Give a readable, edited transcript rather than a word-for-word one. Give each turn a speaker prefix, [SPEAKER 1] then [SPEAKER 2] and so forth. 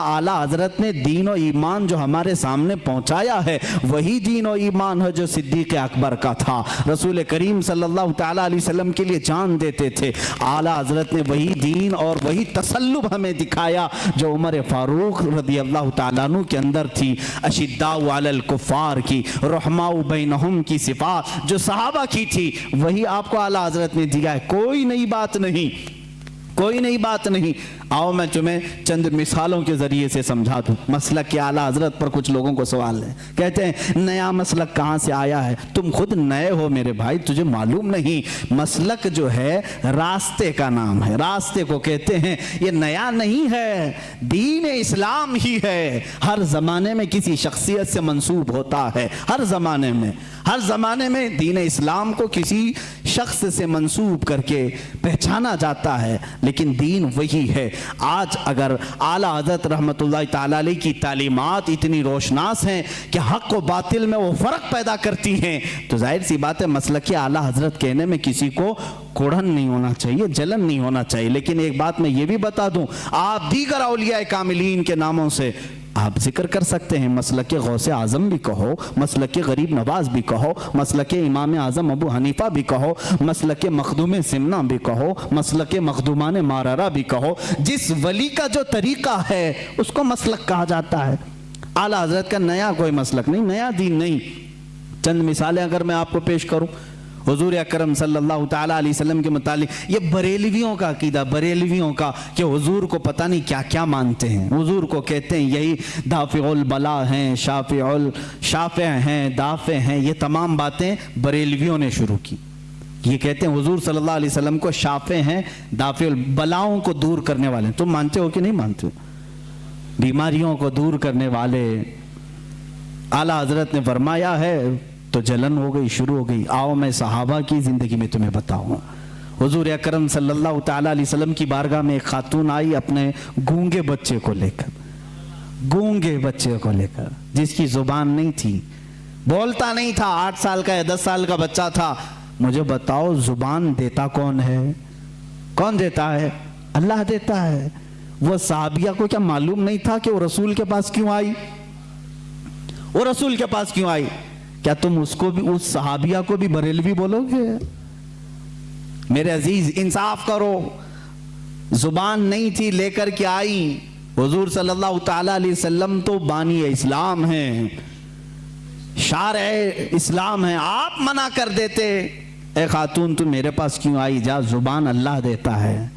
[SPEAKER 1] आला हजरत ने दीन और ईमान जो हमारे सामने पहुंचाया है वही दीन और ईमान है जो सिद्दीक अकबर का था। रसूल करीम सल्लल्लाहु ताला अलैहि वसल्लम के लिए जान देते थे। आला हजरत ने वही दीन और वही तसल्लुब हमें दिखाया जो उमर फारूक रज़ी अल्लाह ताला अन्हु के अंदर थी। अशिद्दाउ अलल कुफ़ार की, रहमाउ बैनहुम की सिफात जो सहाबा की थी वही आपको आला हजरत ने दिया है। कोई नई बात नहीं, कोई नई बात नहीं। आओ मैं तुम्हें चंद मिसालों के जरिए से समझा दूं। मसलक के आला हजरत पर कुछ लोगों को सवाल है, कहते हैं नया मसलक कहाँ से आया है? तुम खुद नए हो मेरे भाई, तुझे मालूम नहीं। मसलक जो है रास्ते का नाम है, रास्ते को कहते हैं। ये नया नहीं है, दीन इस्लाम ही है। हर जमाने में किसी शख्सियत से मंसूब होता है, हर जमाने में, हर जमाने में दीन इस्लाम को किसी शख्स से मंसूब करके पहचाना जाता है, लेकिन दीन वही है। आज अगर आला हज़रत रहमतुल्लाह ताला अलैह की तालीमात इतनी रोशनास हैं कि हक़ व बातिल में वो फ़र्क पैदा करती हैं, तो जाहिर सी बात है मसलक आला हज़रत कहने में किसी को कोढ़न नहीं होना चाहिए, जलन नहीं होना चाहिए। लेकिन एक बात मैं ये भी बता दूं, आप दीगर औलिया कामिलीन के नामों से आप जिक्र कर सकते हैं। मसलक गौसे आज़म भी कहो, मसलक गरीब नवाज भी कहो, मसलक इमाम आज़म अबू हनीफा भी कहो, मसलक मखदूम सिमना भी कहो, मसलक मखदूमान मारारा भी कहो। जिस वली का जो तरीका है उसको मसलक कहा जाता है। आला हज़रत का नया कोई मसलक नहीं, नया दीन नहीं। चंद मिसालें अगर मैं आपको पेश करूं हुजूर अकरम सल्लल्लाहु ताला अलैहि वसल्लम के मुतालिक, ये बरेलवियों का अकीदा, बरेलवियों का कि हुजूर को पता नहीं क्या क्या मानते हैं। हुजूर को कहते हैं यही दाफ़िउल बला हैं, शाफ़े हैं, दाफ़े हैं। ये तमाम बातें बरेलवियों ने शुरू की। ये कहते हैं हुजूर सल्लल्लाहु अलैहि वसल्लम को शाफ़े हैं, दाफ़िउल बलाओं को दूर करने वाले। तुम मानते हो कि नहीं मानते हो? बीमारियों को दूर करने वाले। आला हज़रत ने फरमाया है तो जलन हो गई, शुरू हो गई। आओ मैं सहाबा की ज़िंदगी में तुम्हें बताऊं। हुजूर अकरम सल्लल्लाहु ताला अलैहि वसल्लम की बारगाह में एक खातून आई अपने गूंगे बच्चे को लेकर, गूंगे बच्चे को लेकर, जिसकी जुबान नहीं थी, बोलता नहीं था, 8 साल का या 10 साल का बच्चा था। मुझे बताओ जुबान देता कौन है? कौन देता है? अल्लाह देता है। वो सहाबिया को क्या मालूम नहीं था कि वो रसूल के पास क्यों आई? वो रसूल के पास क्यों आई? क्या तुम उसको भी, उस सहाबिया को भी बरेलवी बोलोगे? मेरे अजीज इंसाफ करो। जुबान नहीं थी, लेकर के आई। हुजूर सल्लल्लाहु ताला अलैहि वसल्लम तो बानी इस्लाम हैं, शारे इस्लाम हैं। आप मना कर देते, ए खातून तुम मेरे पास क्यों आई? जा, जुबान अल्लाह देता है।